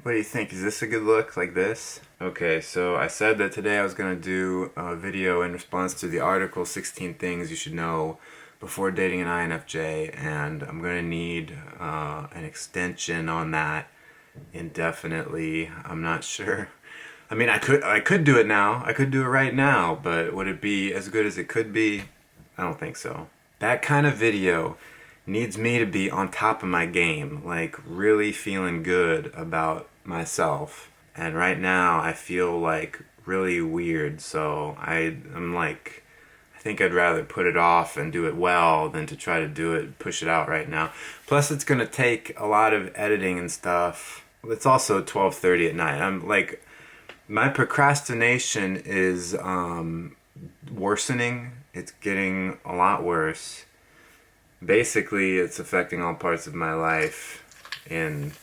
What do you think? Is this a good look like this? Okay, so I said that today I was going to do a video in response to the article 16 Things You Should Know Before Dating an INFJ, and I'm going to need an extension on that indefinitely. I'm not sure. I mean, I could do it now. I could do it right now, but would it be as good as it could be? I don't think so. That kind of video needs me to be on top of my game, like really feeling good about myself. And right now I feel like really weird, so I'm like, I think I'd rather put it off and do it well than to try to do it, push it out right now. Plus it's gonna take a lot of editing and stuff. It's also 12:30 at night. I'm like, my procrastination is worsening. It's getting a lot worse. Basically, it's affecting all parts of my life in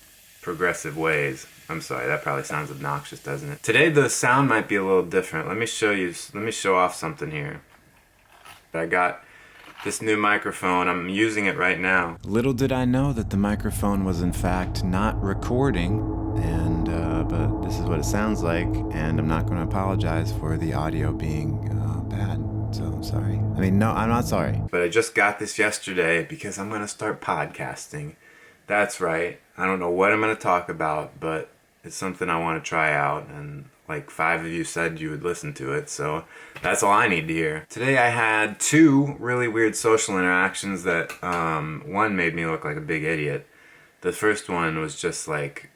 progressive ways. I'm sorry, that probably sounds obnoxious, doesn't it? Today the sound might be a little different. Let me show off something here. I got this new microphone. I'm using it right now. Little did I know that the microphone was in fact not recording, and but this is what it sounds like, and I'm not going to apologize for the audio being bad. So I'm sorry. I mean, no, I'm not sorry. But I just got this yesterday because I'm going to start podcasting. That's right. I don't know what I'm going to talk about, but it's something I want to try out. And like 5 of you said you would listen to it, so that's all I need to hear. Today I had 2 really weird social interactions that one made me look like a big idiot. The first one was just like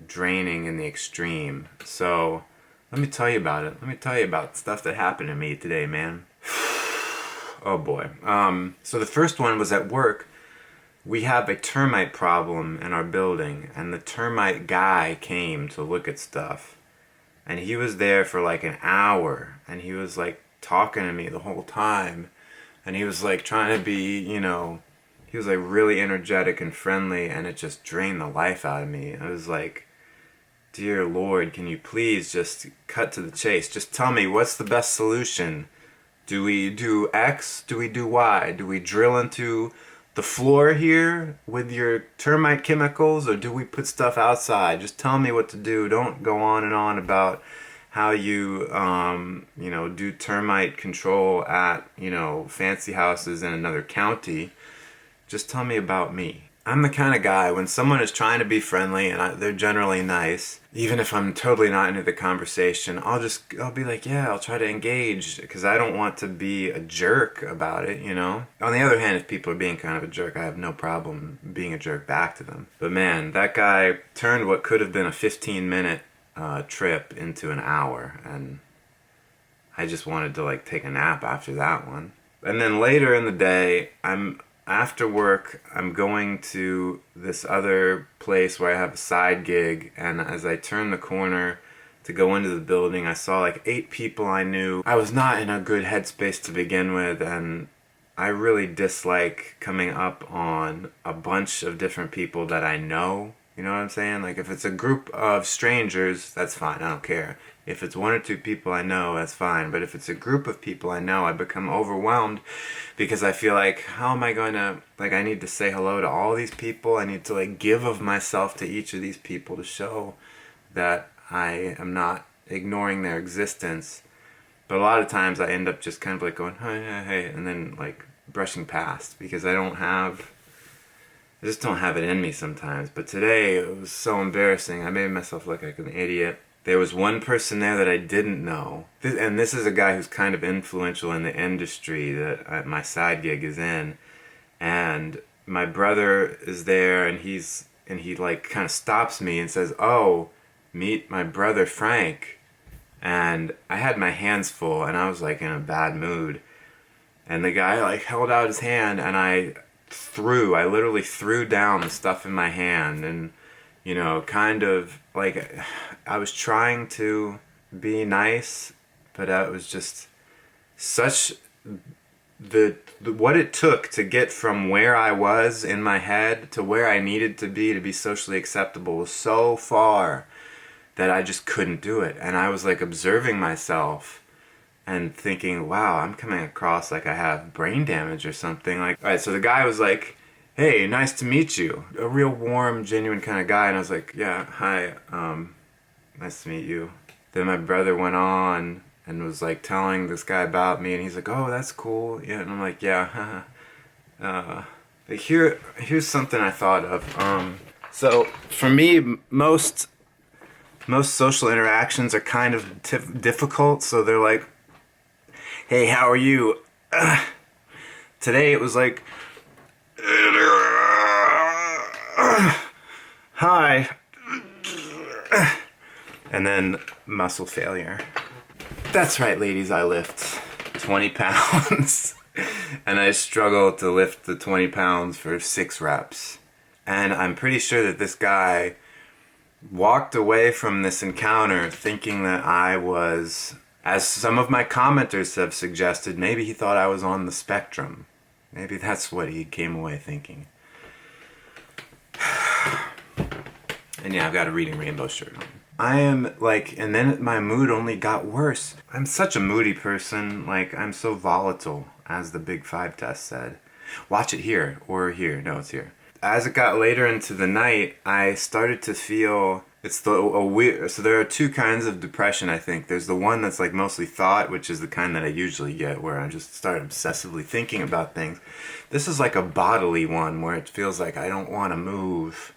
draining in the extreme. So let me tell you about it. Let me tell you about stuff that happened to me today, man. Oh boy. So the first one was at work. We have a termite problem in our building, and the termite guy came to look at stuff. And he was there for like an hour, and he was like talking to me the whole time. And he was like trying to be, he was like really energetic and friendly, and it just drained the life out of me. I was like, dear Lord, can you please just cut to the chase? Just tell me, what's the best solution? Do we do X? Do we do Y? Do we drill into the floor here with your termite chemicals, or do we put stuff outside? Just tell me what to do. Don't go on and on about how you, do termite control at, fancy houses in another county. Just tell me about me. I'm the kind of guy, when someone is trying to be friendly and they're generally nice, even if I'm totally not into the conversation, I'll be like, yeah, I'll try to engage, because I don't want to be a jerk about it, On the other hand, if people are being kind of a jerk, I have no problem being a jerk back to them. But man, that guy turned what could have been a 15-minute trip into an hour, and I just wanted to like take a nap after that one. And then later in the day, after work, I'm going to this other place where I have a side gig, and as I turned the corner to go into the building, I saw like 8 people I knew. I was not in a good headspace to begin with, and I really dislike coming up on a bunch of different people that I know. You know what I'm saying? Like, if it's a group of strangers, that's fine, I don't care. If it's 1 or 2 people I know, that's fine. But if it's a group of people I know, I become overwhelmed, because I feel like, how am I going to, like, I need to say hello to all these people. I need to like give of myself to each of these people to show that I am not ignoring their existence. But a lot of times I end up just kind of like going, hey, and then like brushing past, because I just don't have it in me sometimes. But today it was so embarrassing. I made myself look like an idiot. There was one person there that I didn't know. And this is a guy who's kind of influential in the industry that my side gig is in. And my brother is there, and he like kind of stops me and says, "Oh, meet my brother Frank." And I had my hands full, and I was like in a bad mood. And the guy like held out his hand, and I literally threw down the stuff in my hand, and kind of like, I was trying to be nice, but it was just such what it took to get from where I was in my head to where I needed to be socially acceptable was so far that I just couldn't do it. And I was like observing myself and thinking, wow, I'm coming across like I have brain damage or something. Like, all right, so the guy was like, hey, nice to meet you. A real warm, genuine kind of guy. And I was like, yeah, hi, nice to meet you. Then my brother went on and was like telling this guy about me, and he's like, oh, that's cool. Yeah, and I'm like, yeah, like here's something I thought of. So for me, most social interactions are kind of difficult. So they're like, hey, how are you? Today it was like, hi. And then muscle failure. That's right, ladies, I lift 20 pounds. And I struggle to lift the 20 pounds for 6 reps. And I'm pretty sure that this guy walked away from this encounter thinking that I was, as some of my commenters have suggested, maybe he thought I was on the spectrum. Maybe that's what he came away thinking. And yeah, I've got a Reading Rainbow shirt on. I am like, and then my mood only got worse. I'm such a moody person. Like, I'm so volatile, as the Big Five test said. Watch it here, or here. No, it's here. As it got later into the night, I started to feel, a weird, so there are 2 kinds of depression, I think. There's the one that's like mostly thought, which is the kind that I usually get, where I just start obsessively thinking about things. This is like a bodily one, where it feels like I don't want to move.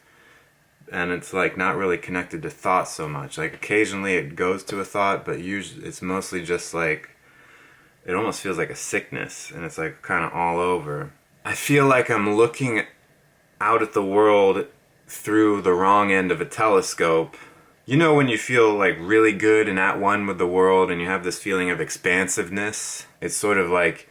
And it's like not really connected to thought so much. Like occasionally it goes to a thought, but usually it's mostly just like, it almost feels like a sickness, and it's like kind of all over. I feel like I'm looking out at the world through the wrong end of a telescope. You know when you feel like really good and at one with the world and you have this feeling of expansiveness? It's sort of like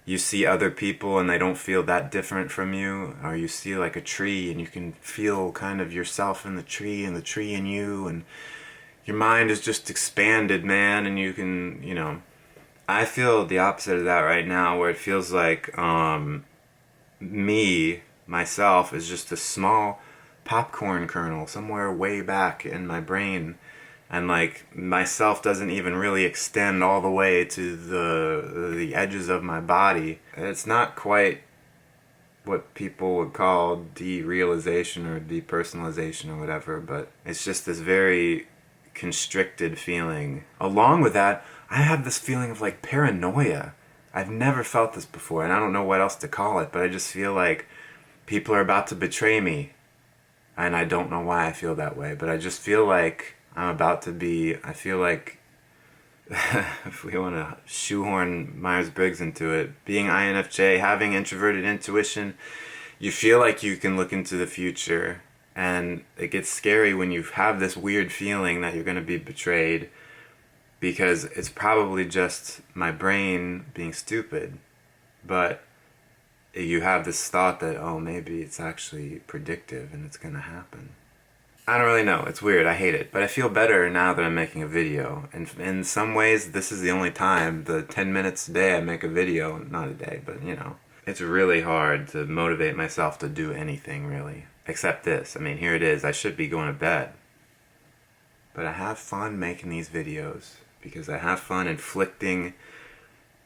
you see other people and they don't feel that different from you, or you see like a tree and you can feel kind of yourself in the tree and the tree in you, and your mind is just expanded, man, and you can, you know, I feel the opposite of that right now, where it feels like myself is just a small popcorn kernel somewhere way back in my brain, and like myself doesn't even really extend all the way to the edges of my body. It's not quite what people would call derealization or depersonalization or whatever, but it's just this very constricted feeling. Along with that, I have this feeling of like paranoia. I've never felt this before, and I don't know what else to call it, but I just feel like people are about to betray me, and I don't know why I feel that way, but I just feel like I'm about to be, I feel like, if we want to shoehorn Myers-Briggs into it, being INFJ, having introverted intuition, you feel like you can look into the future, and it gets scary when you have this weird feeling that you're going to be betrayed, because it's probably just my brain being stupid, but you have this thought that, oh, maybe it's actually predictive and it's going to happen. I don't really know. It's weird. I hate it. But I feel better now that I'm making a video. And in some ways, this is the only time, the 10 minutes a day I make a video. Not a day, but you know. It's really hard to motivate myself to do anything, really. Except this. I mean, here it is. I should be going to bed. But I have fun making these videos, because I have fun inflicting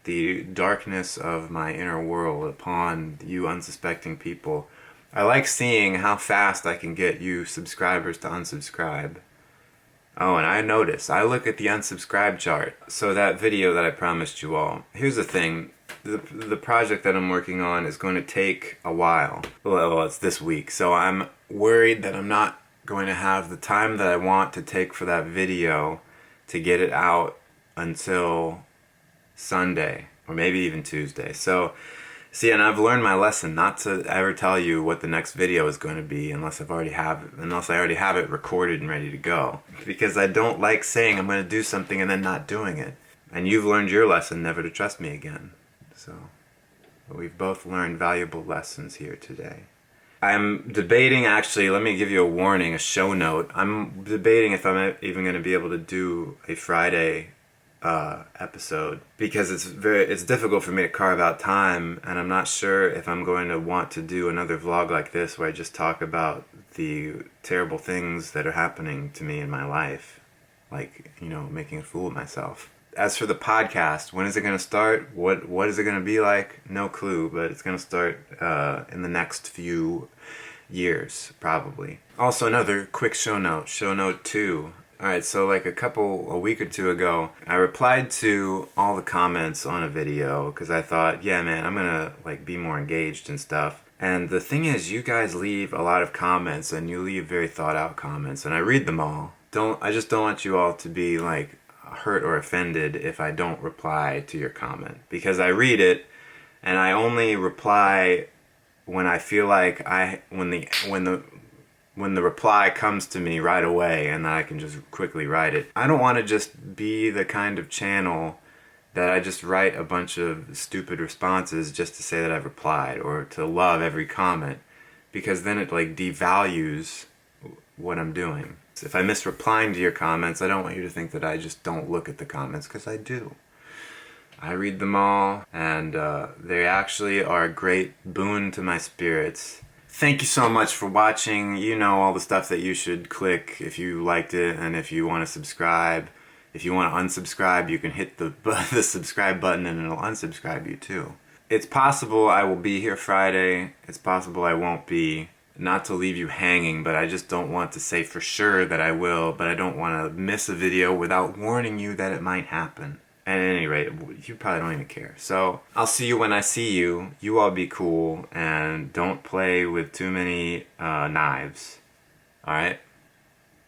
the darkness of my inner world upon you unsuspecting people. I like seeing how fast I can get you subscribers to unsubscribe. Oh, and I notice, I look at the unsubscribe chart. So that video that I promised you all. Here's the thing. The project that I'm working on is going to take a while. Well, it's this week. So I'm worried that I'm not going to have the time that I want to take for that video to get it out until Sunday, or maybe even Tuesday. So, see, and I've learned my lesson not to ever tell you what the next video is going to be unless I already have it recorded and ready to go. Because I don't like saying I'm going to do something and then not doing it. And you've learned your lesson never to trust me again. So, we've both learned valuable lessons here today. I'm debating, actually, let me give you a warning, a show note. I'm debating if I'm even going to be able to do a Friday episode, because it's difficult for me to carve out time, and I'm not sure if I'm going to want to do another vlog like this where I just talk about the terrible things that are happening to me in my life, like, you know, making a fool of myself. as for the podcast, when is it going to start? What is it going to be like? No clue, but it's going to start in the next few years, probably. Also, another quick show note 2. Alright, so like a week or two ago, I replied to all the comments on a video because I thought, yeah man, I'm gonna like be more engaged and stuff. And the thing is, you guys leave a lot of comments and you leave very thought out comments, and I read them all. I just don't want you all to be like hurt or offended if I don't reply to your comment, because I read it and I only reply when I feel like when the reply comes to me right away and I can just quickly write it. I don't want to just be the kind of channel that I just write a bunch of stupid responses just to say that I've replied, or to love every comment, because then it like devalues what I'm doing. So if I miss replying to your comments, I don't want you to think that I just don't look at the comments, because I do. I read them all, and they actually are a great boon to my spirits. Thank you so much for watching. You know all the stuff that you should click if you liked it, and if you want to subscribe. If you want to unsubscribe, you can hit the subscribe button and it'll unsubscribe you too. It's possible I will be here Friday. It's possible I won't be. Not to leave you hanging, but I just don't want to say for sure that I will, but I don't want to miss a video without warning you that it might happen. At any rate, you probably don't even care. So, I'll see you when I see you. You all be cool, and don't play with too many knives. Alright?